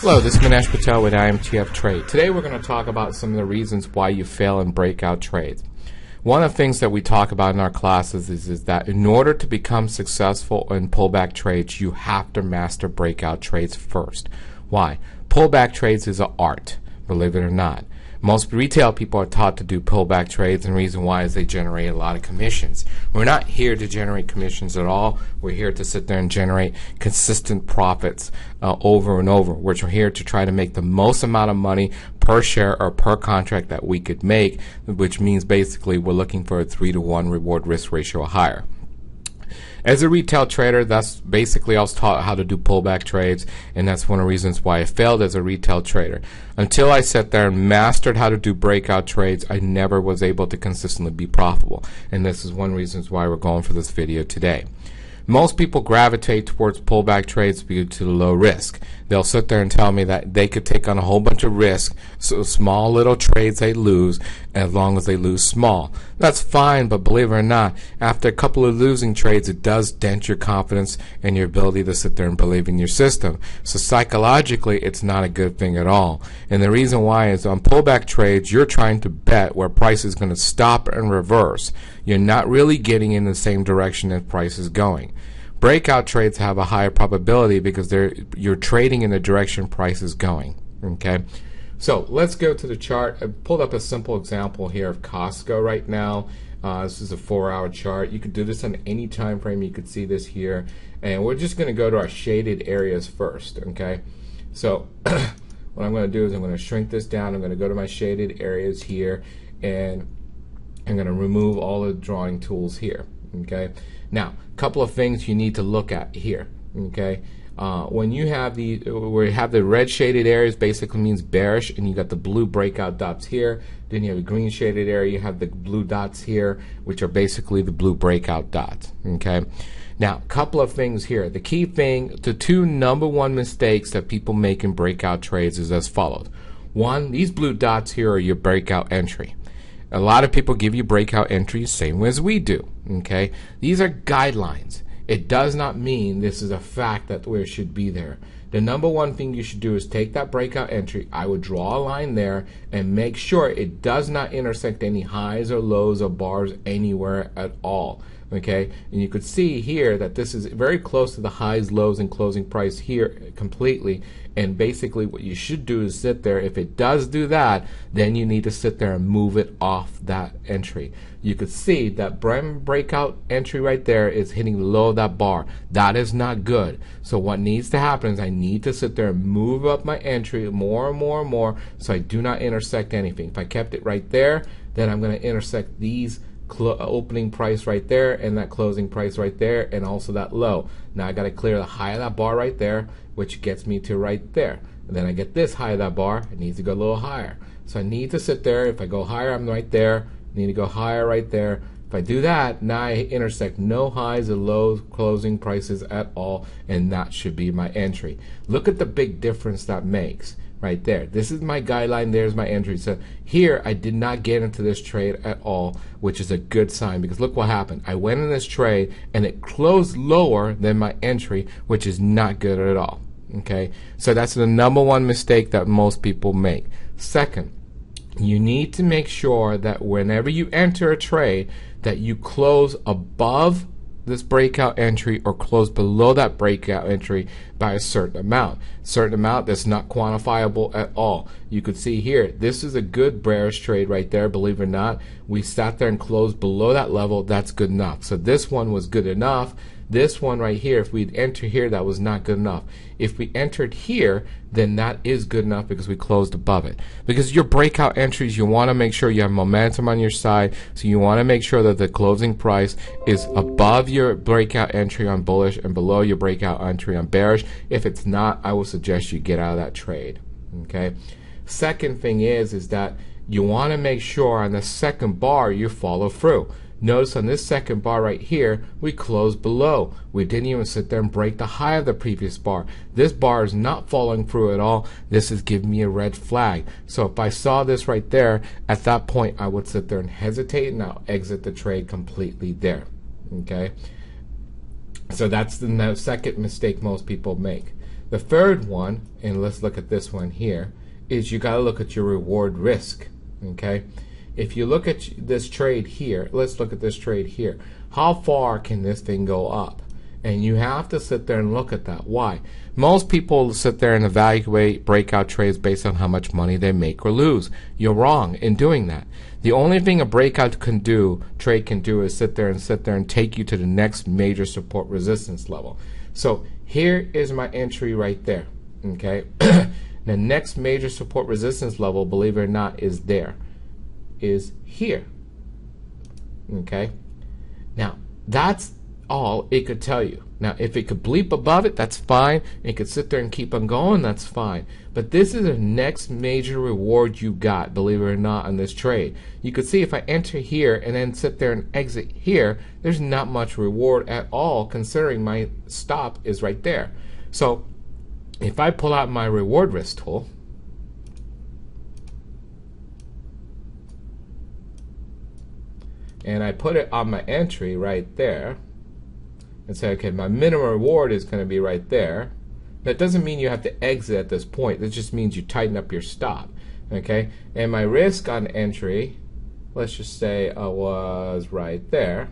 Hello, this is Manesh Patel with IMTF Trade. Today we're going to talk about some of the reasons why you fail in breakout trades. One of the things that we talk about in our classes is that in order to become successful in pullback trades, you have to master breakout trades first. Why? Pullback trades is an art, believe it or not. Most retail people are taught to do pullback trades, and the reason why is they generate a lot of commissions. We're not here to generate commissions at all. We're here to sit there and generate consistent profits over and over. We're here to try to make the most amount of money per share or per contract that we could make, which means basically we're looking for a 3-to-1 reward risk ratio or higher. As a retail trader, that's basically I was taught how to do pullback trades, and that's one of the reasons why I failed as a retail trader. Until I sat there and mastered how to do breakout trades, I never was able to consistently be profitable. And this is one of the reasons why we're going for this video today. Most people gravitate towards pullback trades due to the low risk. They'll sit there and tell me that they could take on a whole bunch of risk, so small little trades they lose, as long as they lose small. That's fine, but believe it or not, after a couple of losing trades, it does dent your confidence and your ability to sit there and believe in your system. So psychologically, it's not a good thing at all. And the reason why is on pullback trades, you're trying to bet where price is going to stop and reverse. You're not really getting in the same direction that price is going. Breakout trades have a higher probability because you're trading in the direction price is going. Okay, so let's go to the chart. I pulled up a simple example here of Costco right now. This is a 4-hour chart. You could do this on any time frame. You could see this here, and we're just going to go to our shaded areas first. Okay, so what I'm going to do is I'm going to shrink this down. I'm going to go to my shaded areas here, and I'm going to remove all the drawing tools here. Okay, now a couple of things you need to look at here. Okay, when you have where you have the red shaded areas, basically means bearish, and you got the blue breakout dots here. Then you have the green shaded area, you have the blue dots here, which are basically the blue breakout dots. Okay, now a couple of things here. The key thing, the two #1 mistakes that people make in breakout trades is as follows. One, these blue dots here are your breakout entry. A lot of people give you breakout entries same as we do. Okay, these are guidelines. It does not mean this is a fact that where it should be there. The #1 thing you should do is take that breakout entry. I would draw a line there and make sure it does not intersect any highs or lows or bars anywhere at all. Okay, and you could see here that this is very close to the highs, lows, and closing price here completely. And basically what you should do is sit there. If it does do that, then you need to sit there and move it off that entry. You could see that breakout entry right there is hitting the low of that bar. That is not good. So what needs to happen is I need to sit there and move up my entry more and more and more so I do not intersect anything. If I kept it right there, then I'm going to intersect these opening price right there and that closing price right there, and also that low. Now I got to clear the high of that bar right there, which gets me to right there. And then I get this high of that bar. It needs to go a little higher. So I need to sit there. If I go higher, I'm right there. I need to go higher right there. If I do that, now I intersect no highs or lows closing prices at all, and that should be my entry. Look at the big difference that makes. Right there. This is my guideline. There's my entry. So here I did not get into this trade at all, which is a good sign, because look what happened. I went in this trade and it closed lower than my entry, which is not good at all. Okay, so that's the #1 mistake that most people make. Second, you need to make sure that whenever you enter a trade that you close above this breakout entry or close below that breakout entry by a certain amount. Certain amount that's not quantifiable at all. You could see here, this is a good bearish trade right there, believe it or not. We sat there and closed below that level. That's good enough. So this one was good enough. This one right here, if we'd enter here, that was not good enough. If we entered here, then that is good enough because we closed above it. Because your breakout entries, you want to make sure you have momentum on your side. So you want to make sure that the closing price is above your breakout entry on bullish and below your breakout entry on bearish. If it's not, I would suggest you get out of that trade. Okay. Second thing is that you want to make sure on the second bar you follow through. Notice on this second bar right here, we closed below. We didn't even sit there and break the high of the previous bar. This bar is not following through at all. This is giving me a red flag. So if I saw this right there, at that point I would sit there and hesitate, and I'll exit the trade completely there. Okay? So that's the second mistake most people make. The third one, and let's look at this one here, is you got to look at your reward risk. Okay, if you look at this trade here, let's look at this trade here. How far can this thing go up? And you have to sit there and look at that. Why? Most people sit there and evaluate breakout trades based on how much money they make or lose. You're wrong in doing that. The only thing a breakout trade can do is sit there and take you to the next major support resistance level. So here is my entry right there. Okay, the next major support resistance level, believe it or not, is here. Okay, now that's all it could tell you. Now if it could bleep above it, that's fine. It could sit there and keep on going, that's fine. But this is the next major reward you got, believe it or not, on this trade. You could see if I enter here and then sit there and exit here, there's not much reward at all, considering my stop is right there. So if I pull out my reward risk tool, and I put it on my entry right there, and say, okay, my minimum reward is going to be right there. That doesn't mean you have to exit at this point. That just means you tighten up your stop. Okay, and my risk on entry, let's just say was right there.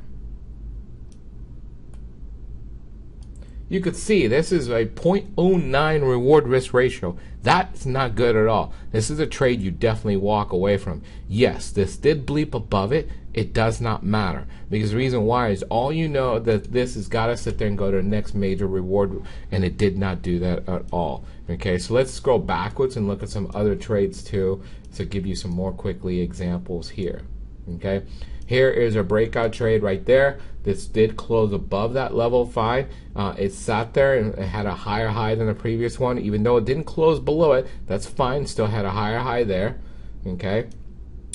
You could see this is a 0.09 reward risk ratio. That's not good at all. This is a trade you definitely walk away from. Yes, this did bleep above it. It does not matter, because the reason why is all you know that this has got to sit there and go to the next major reward, and it did not do that at all. Okay, so let's scroll backwards and look at some other trades too, to give you some more quickly examples here. Okay, here is a breakout trade right there. This did close above that level, fine. It sat there and it had a higher high than the previous one, even though it didn't close below it. That's fine, still had a higher high there. Okay,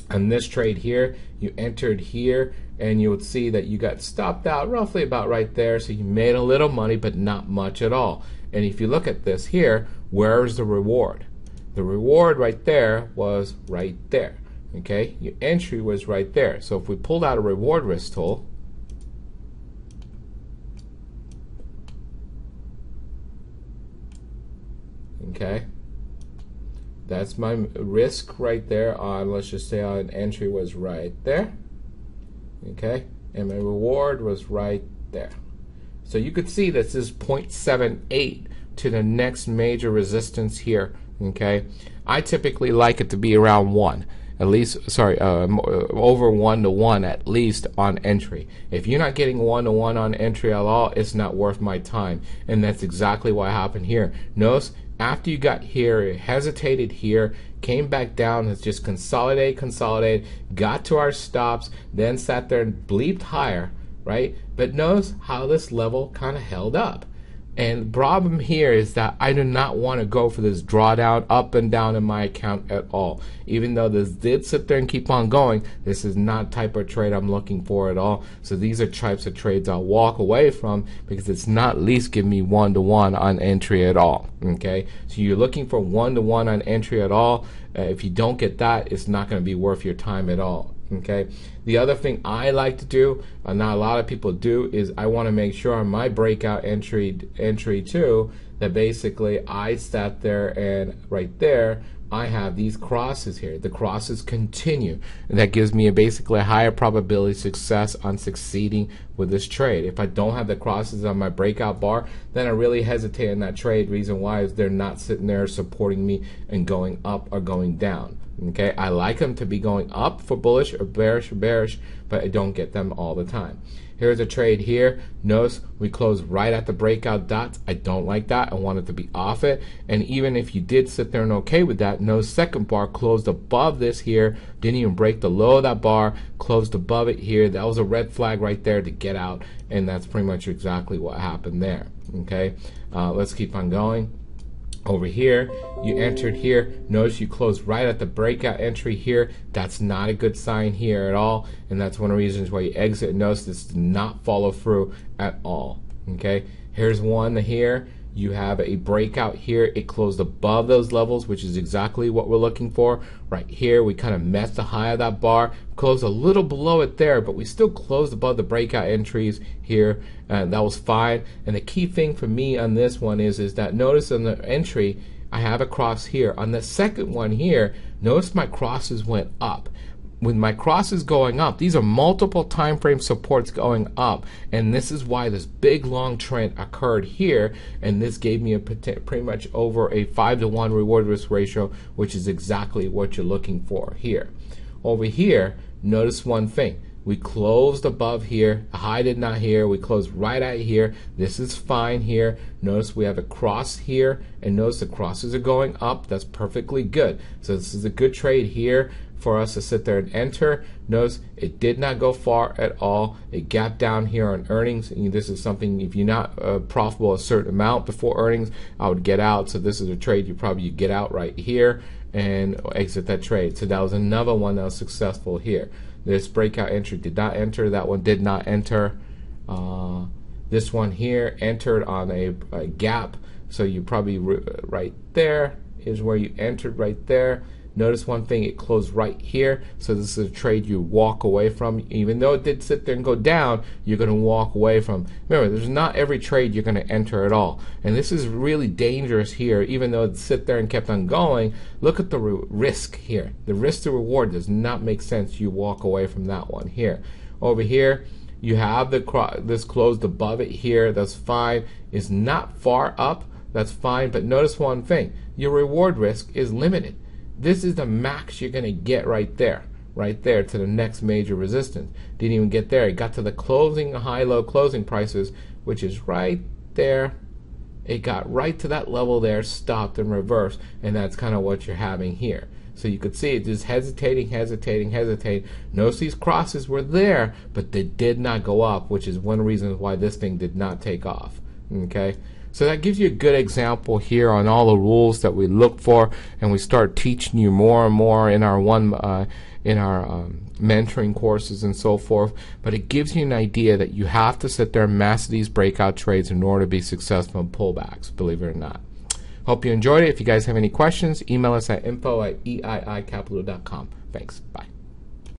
and this trade here, you entered here and you would see that you got stopped out roughly about right there, so you made a little money but not much at all. And if you look at this here, where's the reward? The reward right there was right there. Okay, your entry was right there. So if we pulled out a reward risk tool, okay, that's my risk right there on, let's just say on entry was right there. Okay, and my reward was right there. So you could see this is 0.78 to the next major resistance here. Okay, I typically like it to be around 1. At least, sorry, over 1 to 1 at least on entry. If you're not getting 1 to 1 on entry at all, it's not worth my time. And that's exactly what happened here. Notice after you got here, it hesitated here, came back down, has just consolidated, got to our stops, then sat there and bleeped higher, right? But notice how this level kind of held up. And the problem here is that I do not want to go for this drawdown up and down in my account at all. Even though this did sit there and keep on going, this is not the type of trade I'm looking for at all. So these are types of trades I'll walk away from, because it's not at least giving me 1 to 1 on entry at all. Okay, so you're looking for 1 to 1 on entry at all. If you don't get that, it's not going to be worth your time at all. Okay, the other thing I like to do, not a lot of people do, is I want to make sure on my breakout entry too, that basically I sat there and right there I have these crosses here. The crosses continue, and that gives me basically a higher probability of success on succeeding with this trade. If I don't have the crosses on my breakout bar, then I really hesitate in that trade. Reason why is they're not sitting there supporting me and going up or going down. Okay, I like them to be going up for bullish or bearish, but I don't get them all the time. Here's a trade here. Notice we closed right at the breakout dots. I don't like that. I want it to be off it. And even if you did sit there and okay with that, no, second bar closed above this here. Didn't even break the low of that bar. Closed above it here. That was a red flag right there to get out. And that's pretty much exactly what happened there. Okay, let's keep on going. Over here, you entered here. Notice you closed right at the breakout entry here. That's not a good sign here at all, and that's one of the reasons why you exit. Notice this did not follow through at all. Okay, here's one here. You have a breakout here. It closed above those levels, which is exactly what we're looking for. Right here, we kind of met the high of that bar, closed a little below it there, but we still closed above the breakout entries here, and that was fine. And the key thing for me on this one is that notice on the entry, I have a cross here. On the second one here, notice my crosses went up. With my crosses going up, these are multiple time frame supports going up, and this is why this big long trend occurred here, and this gave me a pretty much over a 5-to-1 reward risk ratio, which is exactly what you're looking for here. Over here, notice one thing. We closed above here, the high did not here, we closed right at here. This is fine here. Notice we have a cross here, and notice the crosses are going up. That's perfectly good. So this is a good trade here for us to sit there and enter. Notice it did not go far at all. It gapped down here on earnings. And this is something, if you're not profitable a certain amount before earnings, I would get out. So this is a trade you get out right here and exit that trade. So that was another one that was successful here. This breakout entry did not enter. That one did not enter. This one here entered on a gap. So you probably right there is where you entered right there. Notice one thing, it closed right here. So this is a trade you walk away from. Even though it did sit there and go down, you're going to walk away from. Remember, there's not every trade you're going to enter at all. And this is really dangerous here. Even though it sit there and kept on going, look at the risk here. The risk to reward does not make sense. You walk away from that one here. Over here, you have this closed above it here. That's fine. It's not far up. That's fine. But notice one thing. Your reward risk is limited. This is the max you're going to get right there to the next major resistance. Didn't even get there. It got to the closing, high-low closing prices, which is right there. It got right to that level there, stopped and reversed, and that's kind of what you're having here. So you could see it just hesitating. Notice these crosses were there, but they did not go up, which is one reason why this thing did not take off. Okay? So that gives you a good example here on all the rules that we look for, and we start teaching you more and more in our mentoring courses and so forth. But it gives you an idea that you have to sit there and master these breakout trades in order to be successful in pullbacks, believe it or not. Hope you enjoyed it. If you guys have any questions, email us at info@eiicapital.com. Thanks. Bye.